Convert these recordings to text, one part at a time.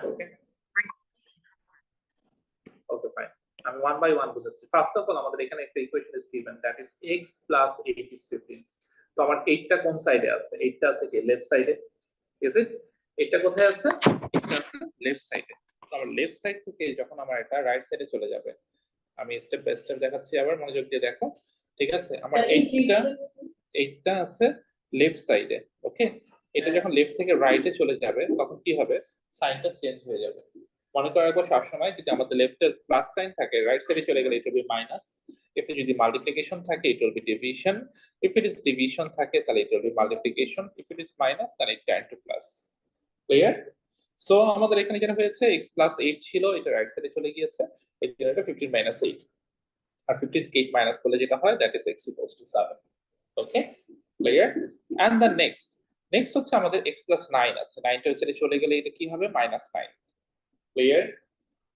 ওকে okay fine, আমি one by one বুঝাচ্ছি। First of all আমাদের এখানে একটা equation is given, that is x plus 8 is 15। তো আমার 8 টা কোন সাইডে আছে? 8 টা আছে কি লেফট সাইডে, ইজ ইট? এটা কোথায় আছে? এটা আছে লেফট সাইডে। তো আমার লেফট সাইড থেকে যখন আমার এটা রাইট সাইডে চলে যাবে, আমি স্টেপ বাই স্টেপ দেখাচ্ছি, আবার মনোযোগ দিয়ে দেখো, ঠিক আছে? আমার 8 টা আছে লেফট সাইডে, ওকে? এটা যখন লেফট থেকে রাইটে চলে যাবে তখন কি হবে? সাইনটা চেঞ্জ হয়ে যাবে। মনে করার পর সবসময় যদি আমাদের লেফটে প্লাস সাইন থাকে, রাইট সাইডে চলে গেলে it will be minus. If যদি মাল্টিপ্লিকেশন থাকে it will be division. If it is division থাকে তাহলে it will be multiplication. If it is minus then it turn to plus. Clear? So আমাদের এখানে যেটা হয়েছে x প্লাস 8 ছিল, এটা রাইট সাইডে চলে গিয়েছে, এটা 15 মাইনাস 8। আর 15 থেকে 8 মাইনাস করলে যেটা হয় that is x equals to 7। Okay clear? And the next হচ্ছে আমাদের x প্লাস 9 আছে, 9 টা সাইডে চলে গেলে এটা কি হবে? মাইনাস 9। ক্লিয়ার?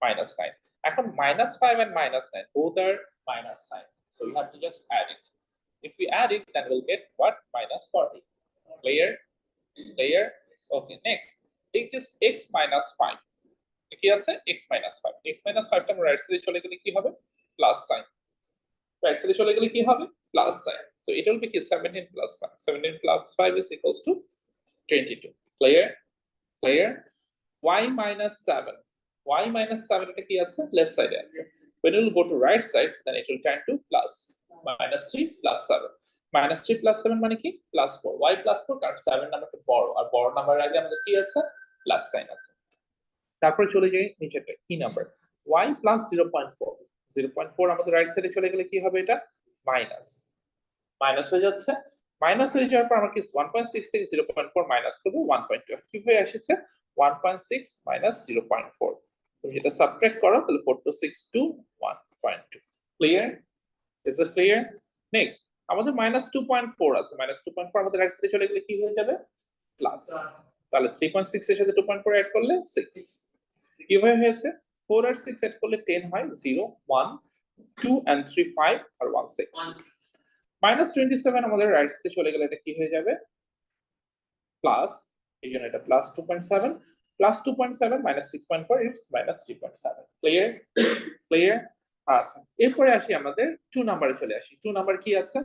minus 9. এখন minus 5 and minus 9 both are minus sign, so we have to just add it. If we add it, then we'll get what? Minus 40. Clear? Okay, next it is x minus 5. কি আছে? x minus 5, x minus 5 টা right সাইডে চলে গেলে কি হবে? Plus sign. Right সাইডে চলে গেলে কি হবে? Plus sign. so it will be 17 plus 5, 17 plus 5 is equals to 22. Clear? Y minus 7, y minus 7 এটা কি আছে? লেফট সাইডে আছে। when it will go to right side then it will turn to plus, minus 3 plus 7, minus 3 plus 7 মানে কি? plus 4, y plus 4, কারণ 7 নাম্বারটা বড়, আর বড় নাম্বারের আগে আমাদের কি আছে? প্লাস সাইন আছে। তারপরে চলে যাই নিচেরটা, কি নাম্বার? y plus 0.4, 0.4 আমাদের রাইট সাইডে চলে গেলে কি হবে? এটা মাইনাস হয়ে যাচ্ছে। মাইনাস হয়ে যাওয়ার পর আমরা কি 1.6 থেকে 0.4 মাইনাস করব 1.2, কি হয়ে আসছে? 1.6 minus 0.4, তুমি যেটা সাবট্রাক্ট করো তাহলে 4 to 6 to 1.2। Clear? Is it clear? Next আমাদের -2.4 আছে, -2.4 আমাদের রাইট সাইডে চলে গেলে কি হয়ে যাবে? প্লাস। তাহলে 3.6 এর সাথে 2.4 অ্যাড করলে 6, কি হয়েছে? 4 আর 6 অ্যাড করলে 10 হয়, 0 1 2 and 3 5 আর 1 6। -27 আমাদের রাইট সাইডে চলে গেলে এটা কি হয়ে যাবে? প্লাস, এই জন্য এটা plus 2.7, plus 2.7 minus 6.4 it's minus 3.7। Clear? আচ্ছা, এরপরে আসি আমাদের 2 নম্বরে চলে আসি। 2 নাম্বার কি আছে?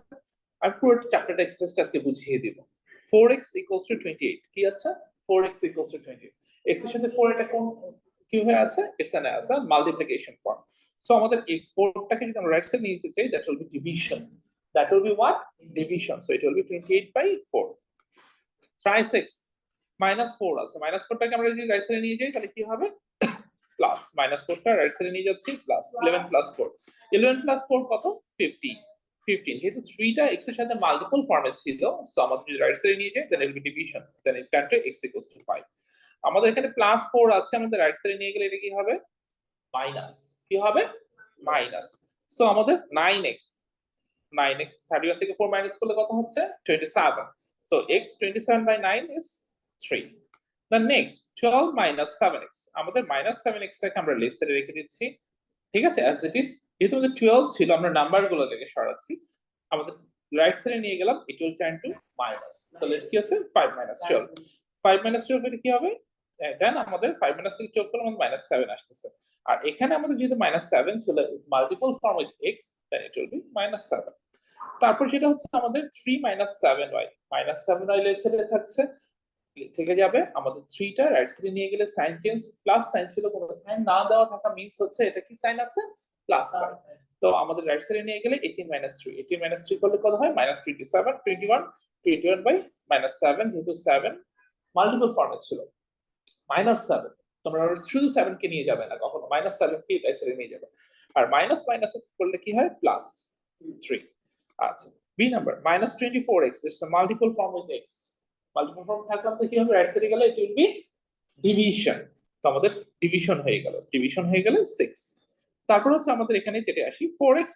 আমি পুরো চ্যাপ্টারটা এক্সারসাইজটা আজকে বুঝিয়ে দিব। 4x equals to 28, কি আছে? 4x equals to 28, x এর সাথে 4 এটা কোন কি হয়ে আছে? It's an as a multiplication form. So আমাদের x 4 টাকে যদি আমরা রাইট সাইড নিয়ে যেতে চাই that will be division, that will be what? Division. So it will be 28 by 4। try 6 -4 আছে, -4 টাকে আমরা যদি রাইট সাইডে নিয়ে যাই তাহলে কি হবে? প্লাস, -4 টা রাইট সাইডে নিয়ে যাচ্ছি, প্লাস 11 plus 4, 11 plus 4 কত? 15। যেহেতু 3 টা x এর সাথে মাল্টিপল ফর্মে ছিল, সো আমাদের যদি রাইট সাইডে নিয়ে যাই then it will be division, then it turn to x equals to 5। আমাদের এখানে প্লাস 4 আছে, আমাদের রাইট সাইডে নিয়ে গেলে এটা কি হবে? মাইনাস। কি হবে? মাইনাস। সো আমাদের 9x 31 থেকে 4 মাইনাস করলে কত হচ্ছে? 27। So x 27 by 9 is 3. The next 12 minus 7x, আমাদের minus 7x টাকে আমরা লেফট সাইডে রেখে দিচ্ছি, ঠিক আছে? as it is, যেহেতু আমাদের 12 ছিল আমরা নাম্বারগুলো থেকে সরাচ্ছি, আমাদের রাইট সাইডে নিয়ে গেলাম, it will turn to minus। তাহলে কি হচ্ছে? 5 minus 12, 5 minus 12 এটা কি হবে? দেন আমাদের 5 minus 12 করলে আমাদের -7 আসতেছে। আর এখানে আমাদের যেহেতু -7 ছিল, multiple form with x, then it will be -7। তারপর যেটা হচ্ছে আমাদের 3 minus 7y, -7y লেফট সাইডে থাকছে, থেকে যাবে। আমাদের 3 টা রাইট সাইডে নিয়ে গেলে সাইন চেঞ্জ, প্লাস সাইন ছিল, কোনো সাইন না দেওয়া থাকা মিন্স হচ্ছে এটা কি সাইন আছে? Plus sign. তো আমাদের রাইট সাইডে নিয়ে গেলে 18 minus 3, 18 minus 3 করলে কত হয়? -27, 21 by -7, যেহেতু 7 মাল্টিপল ফর্মে ছিল, -7 তোমরা শুধু 7 কে নিয়ে যাবে না কখনো, -7 কে রাইট সাইডে নিয়ে যাবে। আর মাইনাস মাইনাস করলে কি হয়? প্লাস 3। আচ্ছা, B number -24x, it's a multiple form with x। Multiple form থাকলে তো কি হবে? রাইট সাইডে গেলে ইট উইল বি ডিভিশন। তো আমাদের ডিভিশন হয়ে গেল, 6। তারপর হচ্ছে আমাদের এখানে যেটা আসি 4x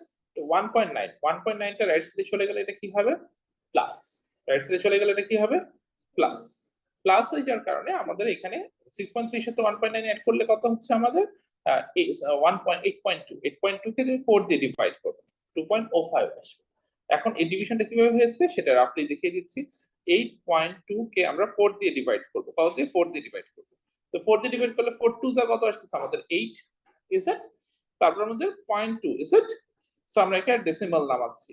1.9, 1.9 টা রাইট সাইডে চলে গেলে এটা কি হবে? প্লাস। রাইট সাইডে চলে গেলে এটা কি হবে? প্লাস। প্লাস হয়ে যাওয়ার কারণে আমাদের এখানে 6.3 এর সাথে 1.9 অ্যাড করলে কত হচ্ছে আমাদের? 8.2, 8.2 কে যদি 4 দিয়ে ডিভাইড করব 2.05 আসবে। এখন এই ডিভিশনটা কিভাবে হয়েছে সেটা রাফলি দেখিয়ে দিচ্ছি। 8.2 কে আমরা 4 দিয়ে ডিভাইড করব, কত দিয়ে? 4 দিয়ে ডিভাইড করব। তো 4 দিয়ে ডিভাইড করলে 4 2 যা কত আসছে আমাদের 8, ইজ ইট? তারপর আমাদের 0.2, ইজ ইট? সো আমরা একটা ডেসিমাল নামাচ্ছি,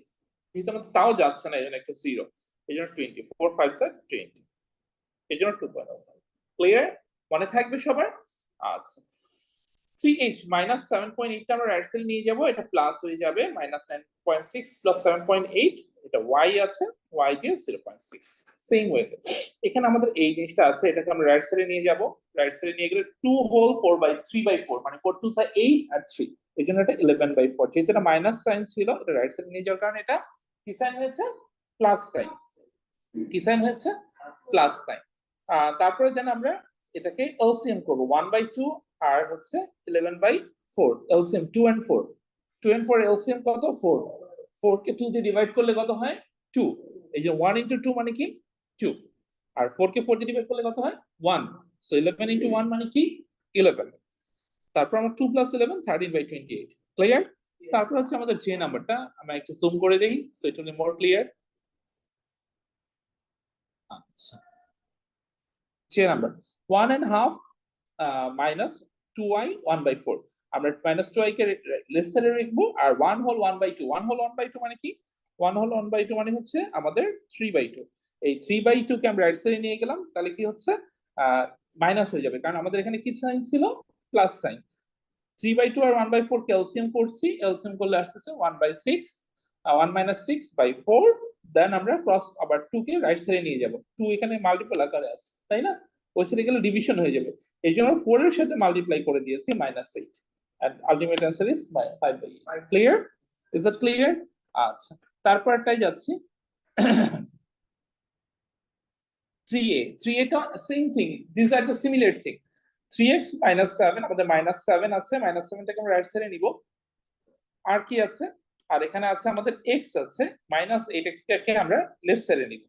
ভিতরে তাও যাচ্ছে না, এজন্য একটা 0, এজন্য 20, 4 5 20, এজন্য 2.05। ক্লিয়ার? মনে থাকবে সবার? আচ্ছা, 3h মাইনাস 7.8 টা আমরা রাইট সাইড নিয়ে যাব, এটা প্লাস হয়ে যাবে মাইনাস 9.6 প্লাস 7.8, এটা y আছে, y দিয়ে 0.6। সেম ওয়ে এখানে আমাদের এই জিনিসটা আছে, এটাকে আমরা রাইট সাইডে নিয়ে যাব, রাইট সাইডে নিয়ে গেলে 2 হোল 4/3/4 মানে 4 2 8 আর 3, এজন্য এটা 11/4। যেহেতু এটা মাইনাস সাইন ছিল, এটা রাইট সাইডে নিয়ে যাওয়ার কারণে এটা কি সাইন হয়েছে? Plus sign. কি সাইন হয়েছে? Plus sign. তারপরে দেন আমরা এটাকে এলসিএম করব, 1/2 আর হচ্ছে 11/4, এলসিএম 2 and 4, 2 and 4 এলসিএম কত? 4, 4 কে 2 দিয়ে ডিভাইড করলে কত হয়? 2, এই যে 1 into 2 মানে কি? 2, আর 4 কে 4 দিয়ে ডিভাইড করলে কত হয়? 1, সো 11 into 1 মানে কি? 11। তারপর আমরা 2 plus 11 13/28। ক্লিয়ার? তারপর হচ্ছে আমাদের যে নাম্বারটা, আমরা একটু জুম করে দেই so it will be more clear. আচ্ছা, যে নাম্বার 1.5 মাইনাস 2y 1/4, আমরা মাইনাস 2y কে লেফট সাইডে রাখবো, আর 1 হোল 1/2, 1 হোল 1/2 মানে কি? 1 হোল 1/2 মানে হচ্ছে আমাদের 3/2। এই 3/2 কে আমরা রাইট সাইডে নিয়ে গেলাম, তাহলে কি হচ্ছে? মাইনাস হয়ে যাবে, কারণ আমাদের এখানে কি সাইন ছিল? Plus sign. 3/2 আর 1/4 ক্যালসিয়াম করছি, এলসিয়াম করলে আসতেছে 1/6, 1 minus 6/4। দেন আমরা ক্রস আবার 2 কে রাইট সাইডে নিয়ে যাব, 2 এখানে মাল্টিপল আকারে আছে, তাই না? ওই সাইডে গেলে ডিভিশন হয়ে যাবে, এই জন্য 4 এর সাথে মাল্টিপ্লাই করে দিয়েছি -8, and ultimate answer is 5/8। Clear? Is that clear? আচ্ছা, তারপরটাই যাচ্ছি 3a। 3a টা same thing, this are the similar thing. 3x -7, আমাদের -7 আছে, -7 টাকে আমরা রাইট সাইডে নিব, আর কি আছে? আর এখানে আছে আমাদের x আছে, -8x কে আমরা লেফট সাইডে নিব।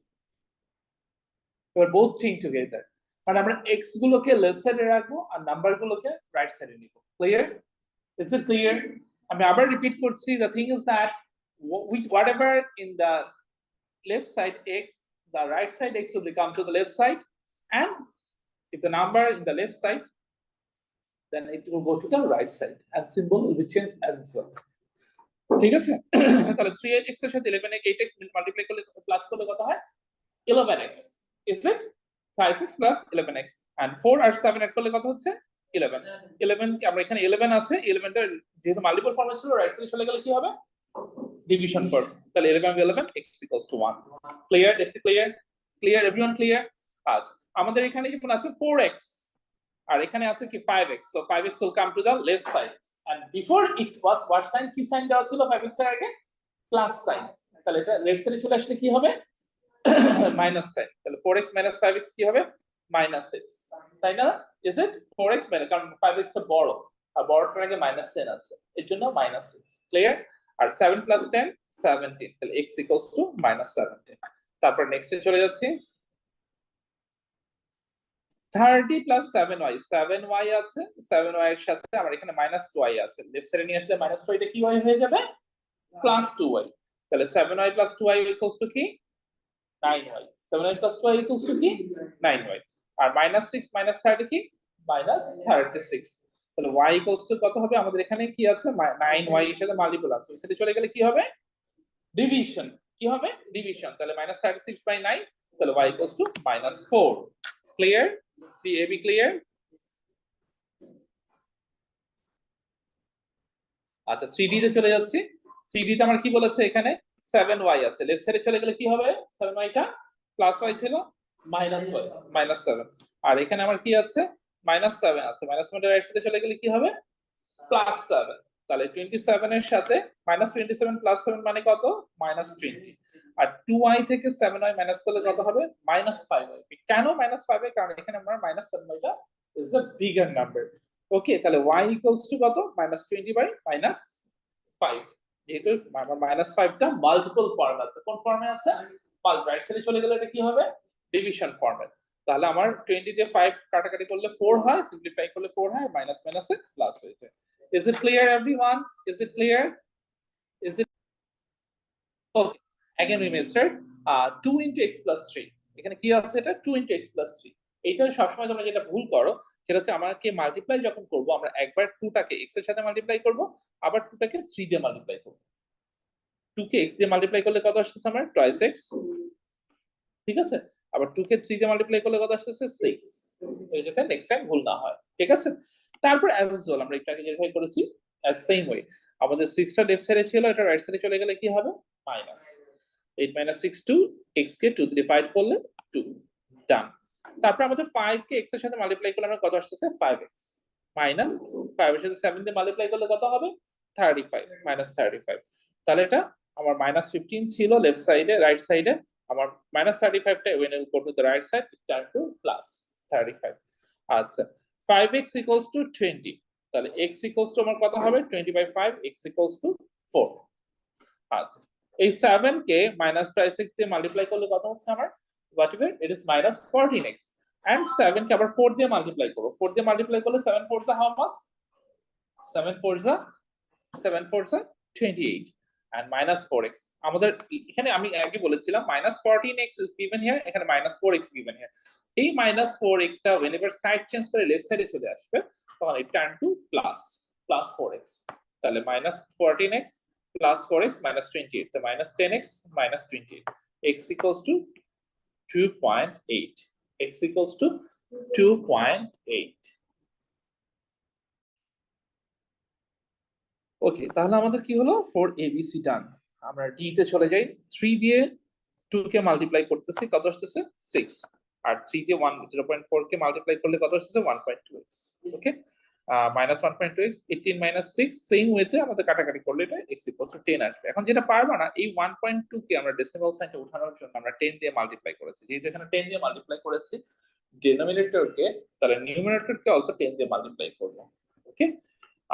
এবার both thing together, মানে আমরা x গুলোকে লেফট সাইডে রাখবো আর নাম্বার গুলোকে রাইট সাইডে নিব। ক্লিয়ার? Is it clear? আমি আবার রিপিট করছি, the thing is that whatever in the left side x, the right side x will come to the left side, and if the number in the left side, then it will go to the right side and symbol will be changed as well। ঠিক আছে? তাহলে 3x এর সাথে 11x multiply করলে plus করলে কত হয়? 11x, is it? 5x plus 11x, and 4 আর 7 এড করলে কত হচ্ছে? 11। 11 কে আমরা এখানে 11 আছে, 11 টা যেহেতু মাল্টিপল ফর্মে ছিল, রাইট সাইডে চলে গেলে কি হবে? ডিভিশন করব, তাহলে 11 11 x equals to 1। Clear? Is it clear? Clear everyone? Clear? আচ্ছা, আমাদের এখানে কি আছে? 4x, আর এখানে আছে কি 5x, so 5x will come to the left side, and before it was what sign? কি সাইন দেওয়া ছিল 5x এর আগে? Plus sign. তাহলে এটা লেফট সাইডে চলে আসলে কি হবে? Minus sine. তাহলে 4x minus 5x কি হবে? -6, তাই না? Is it? 4x মানে, কারণ 5x টা বড়, আর বড়টার আগে -10 আছে, এর জন্য -6। ক্লিয়ার? আর 7 plus 10 17, তাহলে x equals to -17। তারপর নেক্সটে চলে যাচ্ছি, 30 plus 7y, 7y আছে, 7y এর সাথে আমার এখানে -2y আছে, লেফট সাইডে নিয়ে আসলে -2y টা কি হয়ে যাবে? +2y। তাহলে 7y plus 2y equals to কি? 9y। 7y plus 2y equals to কি? 9y। আর -6 -30 কি? -36। তাহলে y equals to কত হবে? আমাদের এখানে কি আছে? 9y এর সাথে মাল্টিপল আছে, সেটা চলে গেলে কি হবে? ডিভিশন। কি হবে? ডিভিশন। তাহলে -36/9, তাহলে y equals to -4। Clear? 3ab clear? আচ্ছা, 3d তে চলে যাচ্ছি। 3d তে আমার কি বলেছে এখানে? 7y আছে, লেফট সাইডে চলে গেলে কি হবে? 7y টা প্লাস y ছিল, মাইনাস y, -7। আর এখানে আমার কি আছে? -7 আছে, -7 এর রাইট সাইডে চলে গেলে কি হবে? +7। তাহলে 27 এর সাথে -27 + 7 মানে কত? -20। আর 2y থেকে 7y মাইনাস করলে কত হবে? -5y। কেন -5y? কারণ এখানে আমরা -7y টা ইজ আ বিগার নাম্বার। ওকে, তাহলে y ইকুয়ালস টু কত? -20/-5। যেহেতু -5 টা মাল্টিপল ফর্ম আছে, কোন ফর্মে আছে? রাইট সাইডে চলে গেলে এটা কি হবে? ডিভিশন ফর্মে। তাহলে আমার 20 দিয়ে 5 কাটাকাটি করলে 4 হয়, সিম্পলিফাই করলে 4 হয়, মাইনাস মাইনাসে প্লাস হয়ে যায়। Is it clear everyone? Is it clear? Is it okay? Again we may start 2 into x plus 3। এখানে কি আছে? এটা 2 into x plus 3। এইটা সবসময় তোমরা যেটা ভুল করো, সেটা হচ্ছে আমাকে মাল্টিপ্লাই যখন করব আমরা একবার 2টাকে x এর সাথে মাল্টিপ্লাই করব, আবার 2টাকে 3 দিয়ে মাল্টিপ্লাই করব। 2 কে x দিয়ে মাল্টিপ্লাই করলে কত আসছে আমার টুয়াইস x, ঠিক আছে। আবার 2 কে 3 দিয়ে মাল্টিপ্লাই করলে কত আসছে 6, এই যাতে নেক্সট টাইম ভুল না হয়, ঠিক আছে। তারপর অ্যাজ ইউজুয়াল আমরা একটাকে যেভাবে করেছি অ্যাজ সেম ওয়ে, আমাদের 6টা লেফট সাইডে ছিল, এটা রাইট সাইডে চলে গেলে কি হবে মাইনাস 8 - 6 2, x কে 2 দিয়ে ডিভাইড করলে 2, ডান। তারপর আমাদের 5 কে x এর সাথে মাল্টিপ্লাই করলে আমরা কত আসছে 5x, মাইনাস 5 এর সাথে 7 দিয়ে মাল্টিপ্লাই করলে কত হবে 35, -35। তাহলে এটা আমার -15 ছিল লেফট সাইডে, রাইট সাইডে আমার -35টা when you go to the right side it turn to +35। আচ্ছা 5x equals to 20, তাহলে x equals to আমার কত হবে 20/5, x equals to 4। আচ্ছা এই 7 কে -26 দিয়ে মাল্টিপ্লাই করলে কত হচ্ছে আমার whatever it is -14x, and 7 কে আবার 4 দিয়ে মাল্টিপ্লাই করব, 4 দিয়ে মাল্টিপ্লাই করলে 7 4 how much, 7 4 28 and -4x। আমাদের এখানে আমি আগে বলেছিলাম -14x is given here, এখানে -4x given here। এই -4x টা whenever সাইড চেঞ্জ করে লেফট সাইডে চলে আসবে তখন it turn to +4x। তাহলে -14x + 4x -28, তো -10x -28, x equals to 2.8, x equals to 2.8। ওকে, তাহলে আমাদের কি হলো 4abc ডান। আমরা d তে চলে যাই, 3 দিয়ে 2 কে মাল্টিপ্লাই করতেছি কত আসছে 6, আর 3 দিয়ে 0.4 কে মাল্টিপ্লাই করলে কত আসছে 1.2x। ওকে, -1.2x 18 - 6 সেম ওয়েতে আমাদের কাটাকাটি করলে এটা x 10 আসবে। এখন যেটা পারবো না এই 1.2 কে আমরা ডেসিমাল সাইনটা উঠানোর জন্য আমরা 10 দিয়ে মাল্টিপ্লাই করেছি, যেহেতু এখানে 10 দিয়ে মাল্টিপ্লাই করেছি ডিনোমিনেটরকে, তাহলে নিউমারেটরকে অলসো 10 দিয়ে মাল্টিপ্লাই করব। ওকে,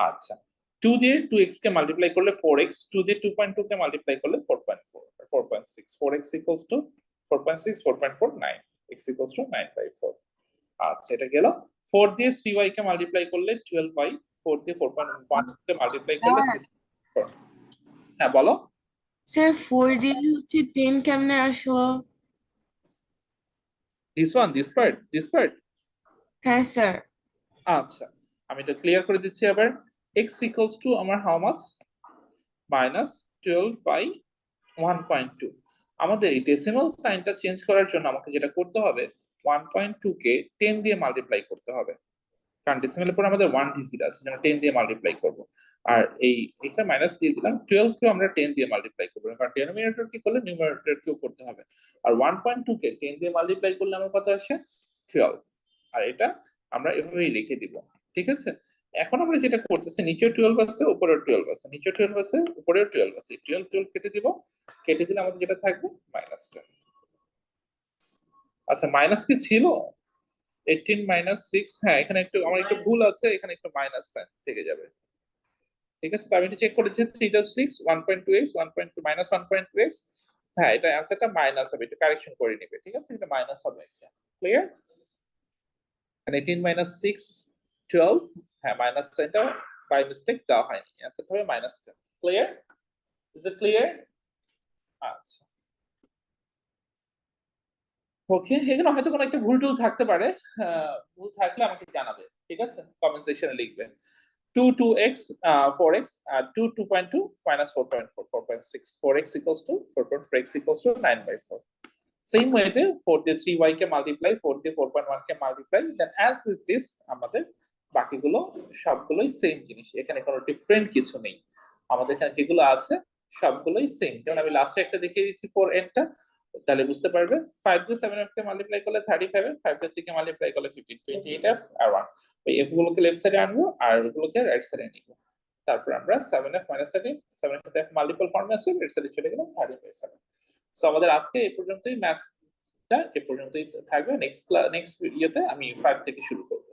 আচ্ছা 2 দিয়ে 2x কে মাল্টিপ্লাই করলে 4x, 2 দিয়ে 2.2 কে মাল্টিপ্লাই করলে 4.4 4.6, 4x equals to 4.6 4.4 9, x equals to 9/4। আচ্ছা এটা গেল। 4 দিয়ে 3y কে মাল্টিপ্লাই করলে 12y, 4 দিয়ে 4.1 কে মাল্টিপ্লাই করলে 64। হ্যাঁ বলো স্যার 4 দিয়ে হচ্ছে 10 কেমনে আসলো? this part। হ্যাঁ স্যার। আচ্ছা আমি এটা ক্লিয়ার করে দিচ্ছি আবার। x equals to আমার হাউ মাচ -12/1.2। আমাদের এই ডেসিমাল সাইনটা চেঞ্জ করার জন্য আমাকে যেটা করতে হবে 1.2 কে 10 দিয়ে মাল্টিপ্লাই করতে হবে, কারণ ডেসিমালের পর আমাদের 1 ডিজিট আছে, যেটা 10 দিয়ে মাল্টিপ্লাই করব। আর এই এখানে মাইনাস দিয়ে দিলাম, 12 কে আমরা 10 দিয়ে মাল্টিপ্লাই করব, কারণ ডিনোমিনেটর কি করলে নিউমারেটর কেও করতে হবে। আর 1.2 কে 10 দিয়ে মাল্টিপ্লাই করলে আমার কত আসে 12, আর এটা আমরা এভাবেই লিখে দিব, ঠিক আছে। এখন আমরা যেটা করতেছি নিচেও 12 আছে উপরেও 12 আছে, নিচেও 12 আছে উপরেও 12 আছে, 12 12 কেটে দিব, কেটে দিলে আমাদের যেটা থাকবে -10। আচ্ছা মাইনাস কি ছিল 18 - 6, হ্যাঁ এখানে একটু আমার একটু ভুল আছে, এখানে একটু মাইনাস সাইন থেকে যাবে, ঠিক আছে। তো আমি এটা চেক করেছি 3 * 6 1.2x 1.2 -1.2x, হ্যাঁ এটা অ্যানসারটা মাইনাস হবে, এটা কারেকশন করে নিবে, ঠিক আছে, এটা মাইনাস হবে, এটা ক্লিয়ার। 18 - 6 12, হ্যাঁ মাইনাস সাইনটা বাই মিস্টেক দেওয়া হয়নি, অ্যানসারটা হবে -10। Clear, is it clear? আচ্ছা ওকে, এখানে হয়তো কোনো একটা ভুল টুল থাকতে পারে, ভুল থাকলে আমাকে জানাবে, ঠিক আছে, কমেন্ট সেকশনে লিখবে। 2 2x 4x 2 2.2 -4.4 4.6, 4x equals to 4.4, x equals to 9/4। Same ওয়েতে 4 দিয়ে 3y কে মাল্টিপ্লাই, 4 দিয়ে 4.1 কে multiply, then as is this আমাদের বাকিগুলো সবগুলোই সেম জিনিস, এখানে কোনো ডিফারেন্ট কিছু নেই। আমাদের এখানে যেগুলো আছে সবগুলোই সেম, যেমন আমি লাস্টে একটা দেখিয়ে দিচ্ছি 4n টা, তাহলে বুঝতে পারবে। 5 দিয়ে 7f কে মাল্টিপ্লাই করলে 35, 5 দিয়ে 3 কে মাল্টিপ্লাই করলে 15, 28f আর 1। ওই f গুলোকে লেফট সাইডে আনবো আর ওগুলোকে রাইট সাইডে নিব। তারপর আমরা 7f - 13, 7 এর সাথে f মাল্টিপল ফর্মে আছে, রাইট সাইডে চলে গেলাম 30/7। সো আমাদের আজকে এই পর্যন্তই, ম্যাথসটা এই পর্যন্তই থাকবে। নেক্সট ভিডিওতে আমি 5 থেকে শুরু করব।